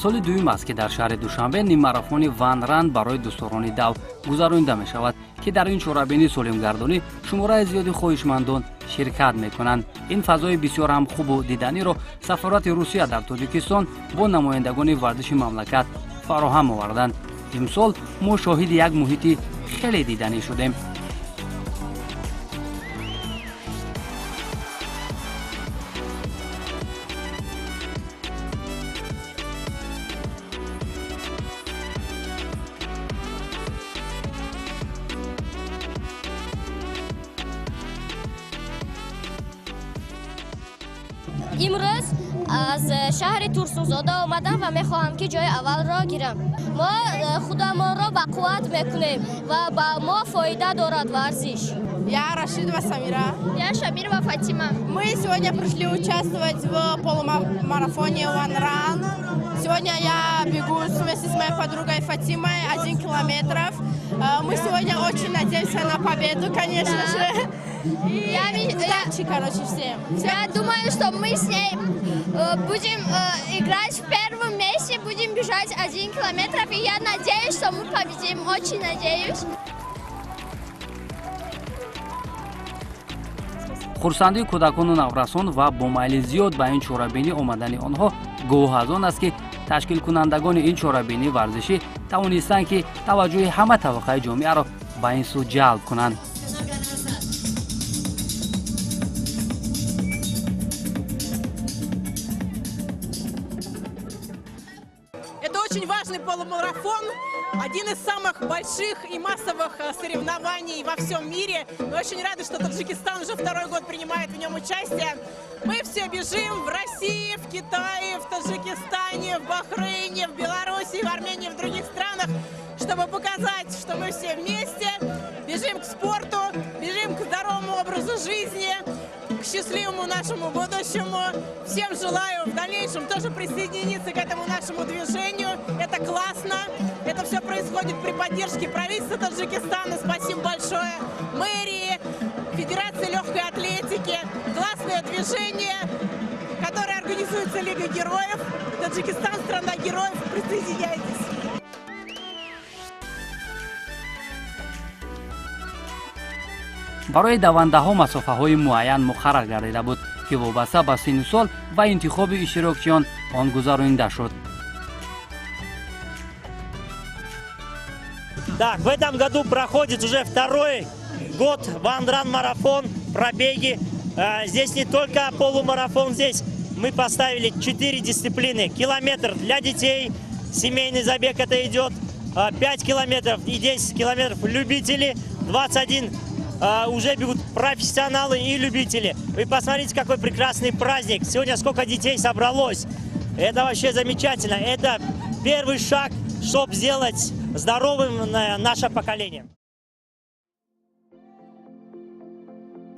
соли дуюм аст ки дар шаҳри душанбе ниммарафони ван ран барои дӯстдорони дав гузаронида мешавад ки дар ин чорабинии солимгардонӣ шумораи зиёди хоҳишмандон ширкат мекунанд. ин фазои бисёр ҳам хубу диданиро сафорати русия дар тоҷикистон бо намояндагони варзиши мамлакат фароҳам оварданд. имсол мо шоҳиди як муҳити хеле диданӣ шудем. имрӯз аз шаҳри турсунзода омадам ва мехоҳам ки ҷои аввалро гирам. мо худамонро ба қувват мекунем ва ба мо фоида дорад варзиш. Я Рашидова Самира. Я Шамирова Фатима. Мы сегодня пришли участвовать в полумарафоне One Run. Сегодня я бегу вместе с моей подругой Фатимой 1 километр. Мы сегодня очень надеемся на победу, конечно же. Удачи, короче, всем. Я думаю, что мы с ней будем играть в первом месте, будем бежать 1 километр, и я надеюсь, что мы победим, очень надеюсь. хурсандии кӯдакону наврасон ва бо майли зиёд ба ин чорабинӣ омадани онҳо гоҳ аз он аст ки ташкилкунандагони ин чорабинии варзишӣ тавонистанд ки таваҷҷӯҳи ҳама табақаи ҷомеаро ба ин сӯ ҷалб кунанд. Это очень важный полумарафон, один из самых больших и массовых соревнований во всем мире. Мы очень рады, что Таджикистан уже второй год принимает в нем участие. Мы все бежим в России, в Китае, в Таджикистане, в Бахрейне, в Беларуси, в Армении, в других странах, чтобы показать, что мы все вместе, бежим к спорту, бежим к здоровому образу жизни, к счастливому нашему будущему. Всем желаю в дальнейшем тоже присоединиться к этому нашему движению. Это классно. Это все происходит при поддержке правительства Таджикистана. Спасибо большое. Мэрии, Федерации легкой атлетики. Классное движение, которое организуется Лигой героев. Таджикистан — страна героев. Присоединяйтесь. барои давандаҳо масофаҳои муайян муқаррар гардида буд ки вобаста ба синни сол ва интихоби иштирокчиён он гузаронида шуд. Так, в этом году проходит уже второй год One Run марафон, пробеги. Здесь не только полумарафон, здесь мы поставили 4 дисциплины. Километр для детей, семейный забег это идет, 5 километров и 10 километров любители, 21 уже бегут профессионалы и любители. Вы посмотрите, какой прекрасный праздник. Сегодня сколько детей собралось. Это вообще замечательно. Это первый шаг, чтобы сделать здоровым наше поколение.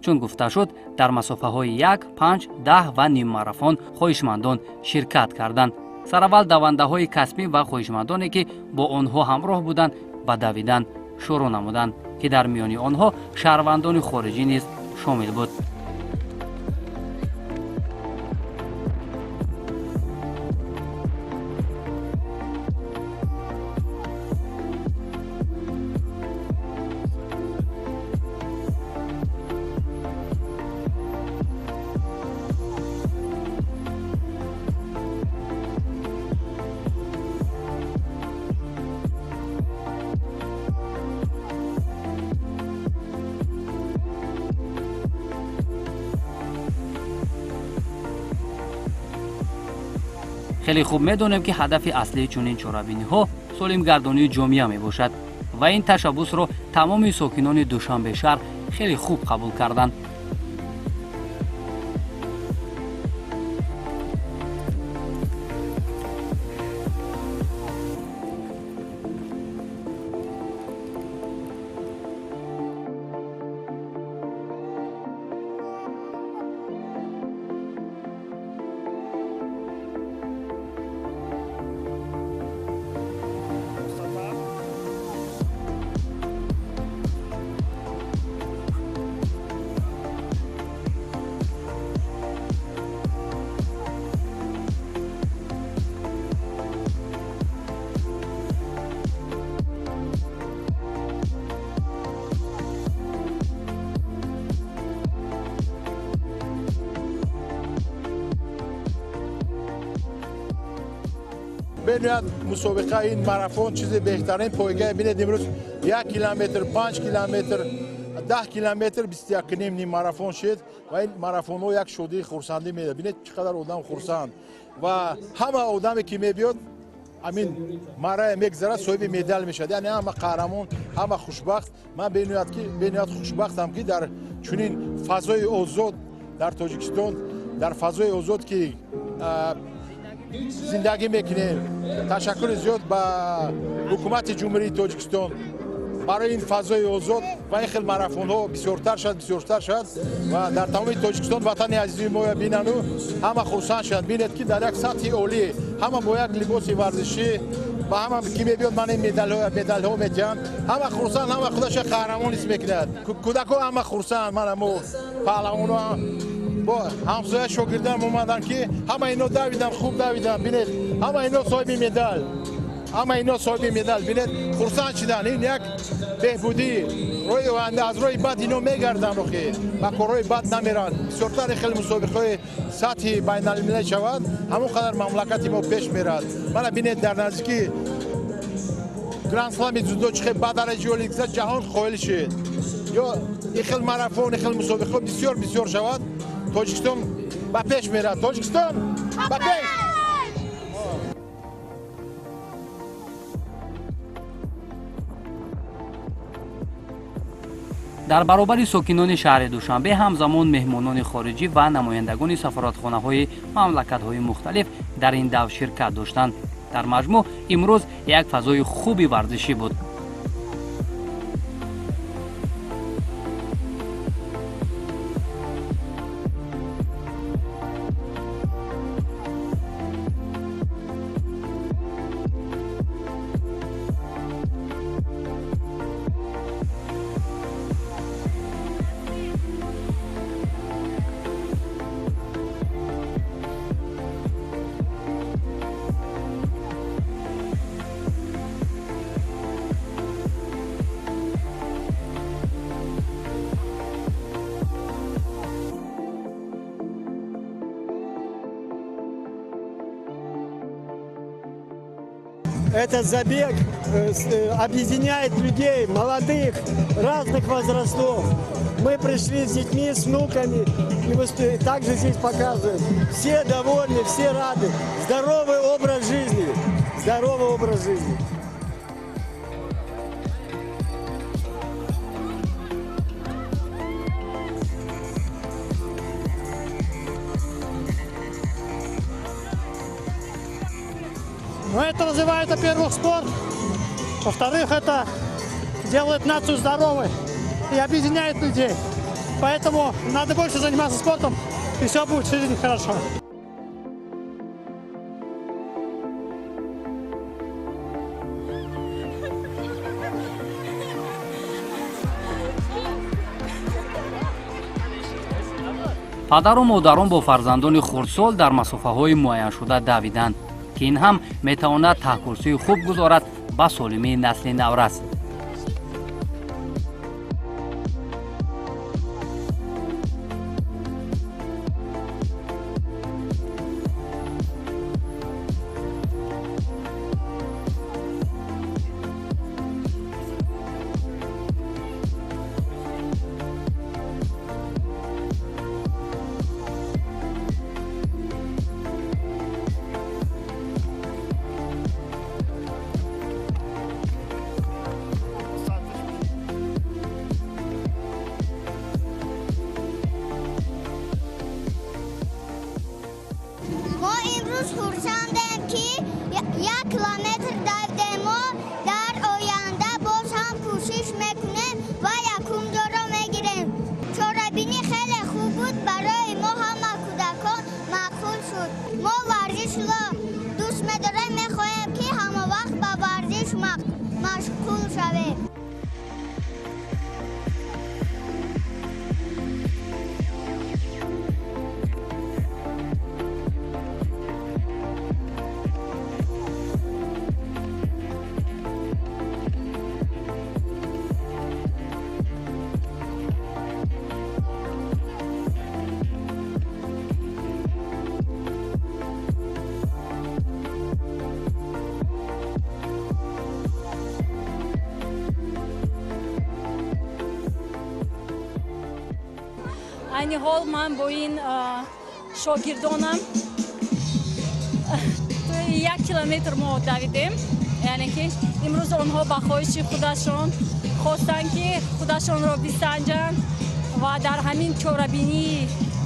чун гуфта шуд, дар масофаҳои 1, 5, 10 ва ниммарафон хоҳишмандон ширкат карданд. сараввал давандаҳои касбӣ ва хоҳишмандоне ки бо онҳо ҳамроҳ буданд ба давидан шурӯъ намуданд ки дар миёни онҳо шаҳрвандони хориҷӣ низ шомил буд. خیلی خوب میدونیم که هدف اصلی چنین چورابینی‌ها سالمگردانی جامعه میباشد و این تشبث رو تمام ساکنان دوشنبه شهر خیلی خوب قبول کردند. بنیاد مسابقه این ماراتون چیز بهترین پایگاه بینید امروز 1 کیلومتر 5 کیلومتر 10 کیلومتر 21 کنیم نیم ماراتون شد و این ماراتون ها یک شادی خورسندی میده. بینید چقدر آدم خورسند و همه آدمی که میبیاد امین مرا میگذره صاحب مدال میشه. یعنی همه قهرمان همه خوشبخت. من بنیاد خوشبختم که در چنین فضای آزاد در تاجیکستان در فضای آزاد که زندگی میکنیم. تشکر زیاد به حکومت جمهوری تاجیکستان برای این فضای آزاد و این خیلی ماراتون ها بسیارتر شد و در تمام تاجیکستان وطن عزیز ما بینن و همه خرسند شد. بینید که در یک سطح عالی همه با یک لباس ورزشی و همه کی میبیاد من این مدال ها میتیم همه خرسند همه خودش قهرمان اسم میکند. کودک ها همه خرسند. من همه پهلوان ها با همسایه شاگردان اومدن که همه اینا دویدن خوب دویدن. بینید همه اینا صاحب مدال بینید خرسند شدن. این یک بهبودی روی آینده از روی بد اینا میگردن که با کارهای بد نمیرن. بسیارتر خیلی مسابقه سطح بین المللی شود همون قدر مملکت ما پیش میرد. من بینید در نزدیکی گراند اسلام جودو چه با درجه المپیک جهان قائل شد یا این خیلی ماراتون خیلی مسابقه بسیار شود. تاجیکستان با پیش میرد. تاجیکستان با پیش. дар баробари сокинони шаҳри душанбе ҳамзамон меҳмонони хориҷӣ ва намояндагони сафоратхонаҳои мамлакатҳои мухталиф дар ин дав ширкат доштанд. дар маҷмӯъ имрӯз як фазои хуби варзишӣ буд. Этот забег объединяет людей, молодых, разных возрастов. Мы пришли с детьми, с внуками, и также здесь показываем. Все довольны, все рады. Здоровый образ жизни. Здоровый образ жизни. Но это развивает, во-первых, спорт, во-вторых, это делает нацию здоровой и объединяет людей. Поэтому надо больше заниматься спортом, и все будет в жизни хорошо. падару модарон бо фарзандони хурдсол дар масофаҳои муайяншуда давиданд ки ин ҳам метавонад таҳкурсии хуб гузорад ба солимии насли наврас. айни ҳол ман бо ин шогирдонам 1 километр мо давидем, яъне ки имрӯз онҳо ба хоҳиши худашон хостанд ки худашонро бисанҷанд ва дар ҳамин чорабинӣ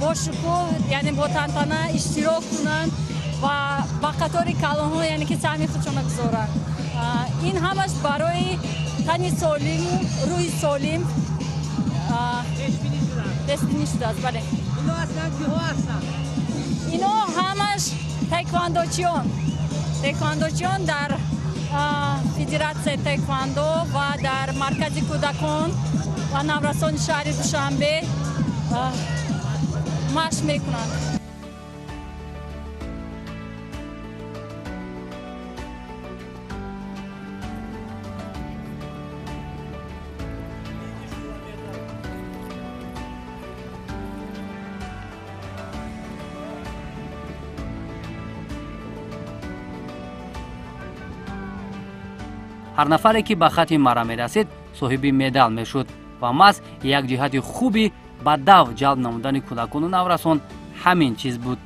бо шукӯҳ, яъне бо тантана иштирок кунанд ва ба қатори калонҳо, яъне ки саҳми худшона гузоранд. ин ҳамаш барои тани солиму рӯҳи солим пешбинӣ шудааст. Бале, ино ҳамаш тайквандочиён дар федератсияи тайквандо ва дар маркази кӯдакон ва наврасони шаҳри Душанбе машқ мекунанд. ҳар нафаре ки ба хати марра мерасид соҳиби медал мешуд ва маҳз як ҷиҳати хуби ба дав ҷалб намудани кӯдакону наврасон ҳамин чиз буд.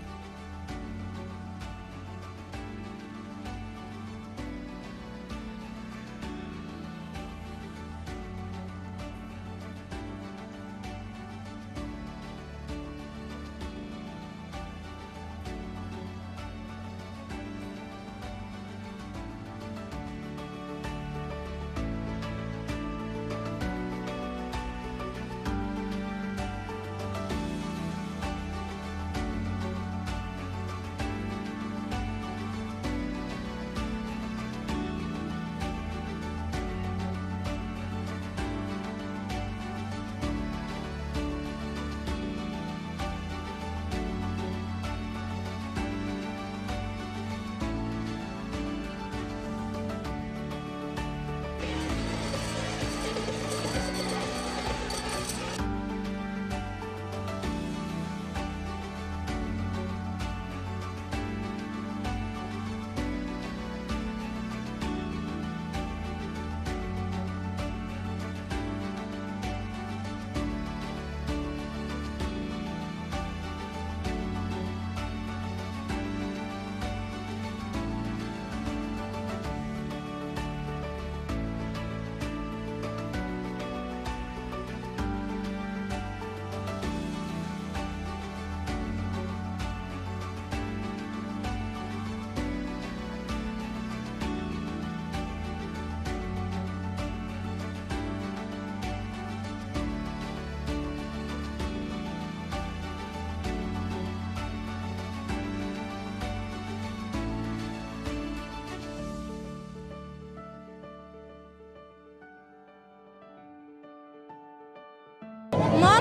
ما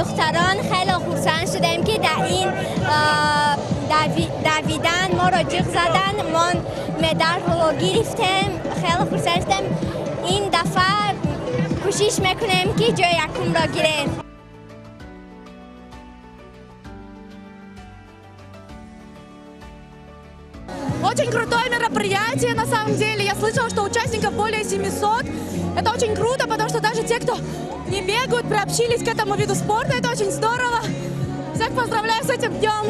دختران خیلی خرسند شدیم که در این دویدن ما را جیغ زدن، ما مدال رو گرفتیم، خیلی خرسند شدیم. این دفعه کوشش میکنیم که جای یکم را گیریم. Очень крутое мероприятие, на самом деле. Я слышала, что участников более 700. Это очень круто, потому что даже те, кто не бегают, приобщились к этому виду спорта. Это очень здорово. Всех поздравляю с этим днем.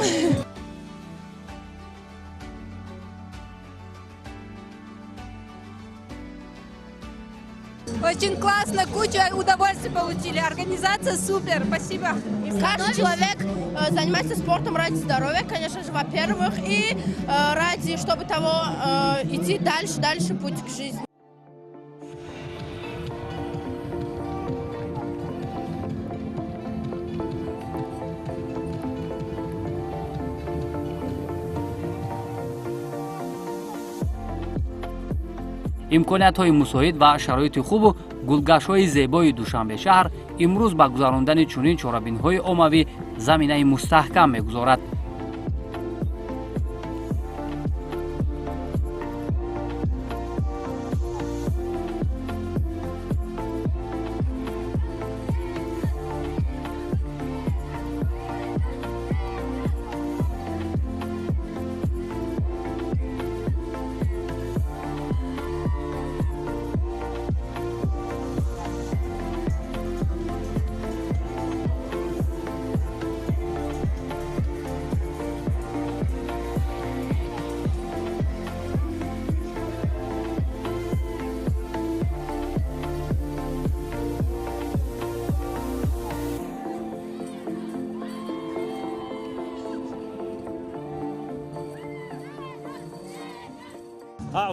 Очень классно, кучу удовольствия получили. Организация супер, спасибо. Каждый человек занимается спортом ради здоровья, конечно же, во-первых, и ради, чтобы того идти дальше путь к жизни. имкониятҳои мусоид ва шароити хубу гулгаштҳои зебои душанбе шаҳр имрӯз ба гузарондани чунин чорабинҳои оммавӣ заминаи мустаҳкам мегузорад.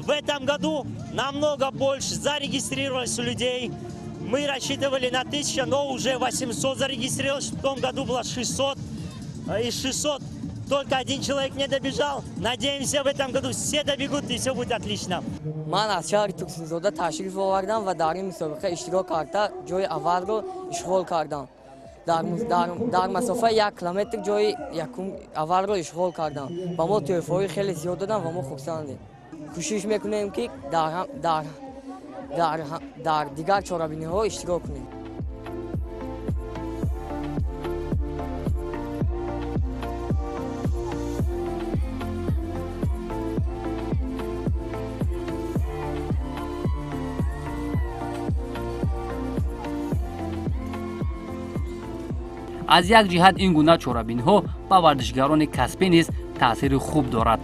в этом году намного больше зарегистрировалось людей. Мы рассчитывали на 1000, но уже 800 зарегистрировалось. В том году было 600. Из 600 только один человек не добежал. Надеемся, в этом году все добегут и все будет отлично. من از شهر توکسین‌زاده تشریف آوردم و در این مسابقه اشتراک کرده جای اول رو اشغال کردم. در مسافه 1 کیلومتر جای اول رو اشغال کردم و ما توفیق خیلی زیاد دادن و ما خوشحالیم. کوشش میکنیم که در دیگر چهاربینی‌ها اشتراک کنیم. از یک جهت این گونه چهاربینی‌ها به ورزشکاران کسبی نیز تأثیر خوب دارد.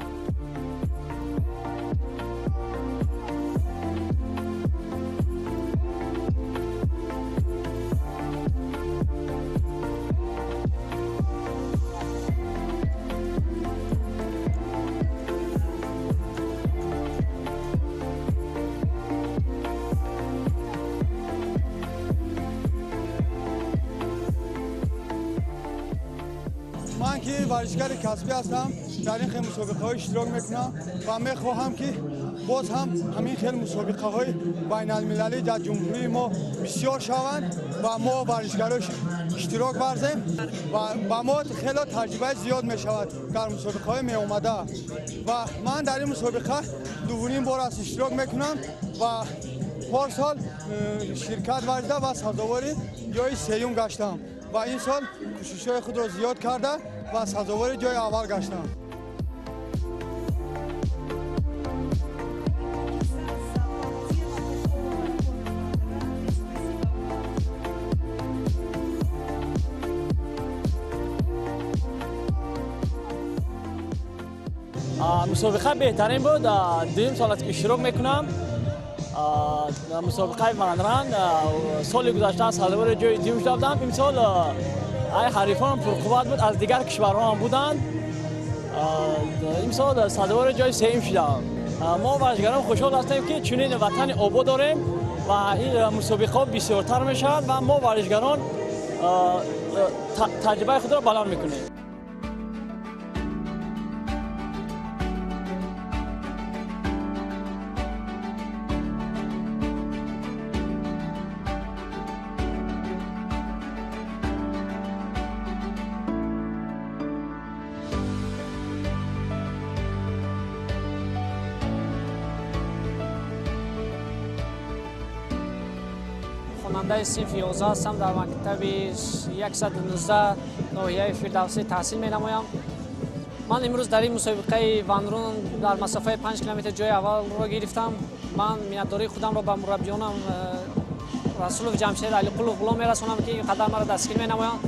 من که ورزشکار کسبی هستم، در این خیلی مسابقه های اشتراک میکنم و میخواهم که باز هم همین خیلی مسابقه های بین المللی در جمهوری ما بسیار شوند و ما ورزشکاراش اشتراک ورزیم و ما خیلی تجربه زیاد میشود در مسابقه های می اومده و من در این مسابقه دومین بار است اشتراک میکنم و پارسال شرکت ورزیده و سزاواری جای سوم گشتم و این سال کوشش‌های خود را زیاد کرده و سزاوار جای اول گشتم. مسابقه بهترین بود. دویم سال است که اشتراک میکنم. مسابقه وانران سال گذشته سزاوار جای دوم شده بودم. این سال حریفان پرقوت بود، از دیگر کشورها هم بودند. این سال سزاوار جای سوم شدم. ما ورزشکاران خوشحال هستیم که چنین وطن آباد داریم و این مسابقه بسیارتر میشود و ما ورزشکاران تجربه خود را بلند میکنیم. خواننده صنف 11 هستم. در مکتب 119 ناحیه فردوسی تحصیل می‌نمایم. من امروز در این مسابقه وانران در مسافه 5 کیلومتر جای اول را گرفتم. من میان‌داری خودم را به مربیانم رسول جمشید علی قل غلام میرسونم که این قدم را دستگیر می‌نمایند.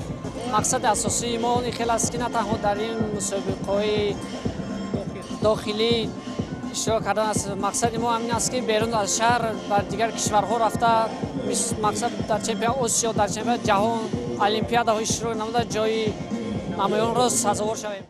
مقصد اساسی ما این خیلی است که نه تنها در این مسابقه داخلی اشتراک کردن است. مقصد ما همین است که بیرون از شهر بر دیگر کشورها رفته، مقصد در چمپیونات آسیا، در چمپیونات جهان، المپیادا ها اشتراک نموده جای نمایان را سزاوار شویم.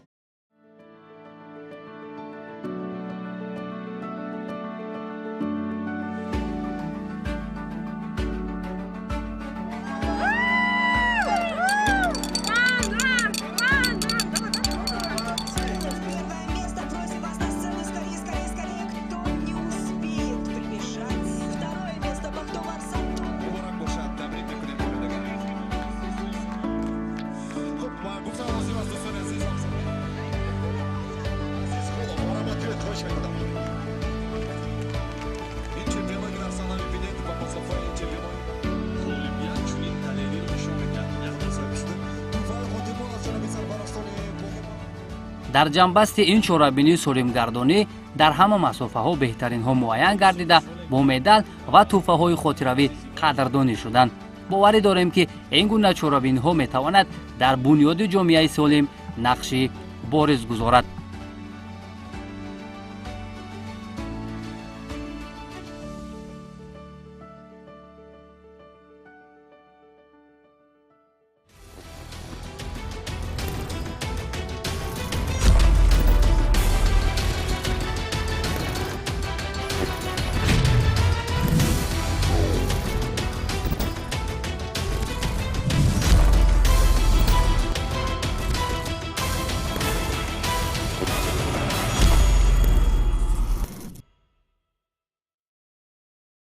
در جنبست این چهاربینی سولمگردانی در همه مسافه ها بهترین ها معین گردیده با مدال و توفه های خاطروی قدردانی شدند. باوری داریم که این گونه چهاربینی ها می تواند در بنیاد جامعه سالم نقشی بارز گذارد.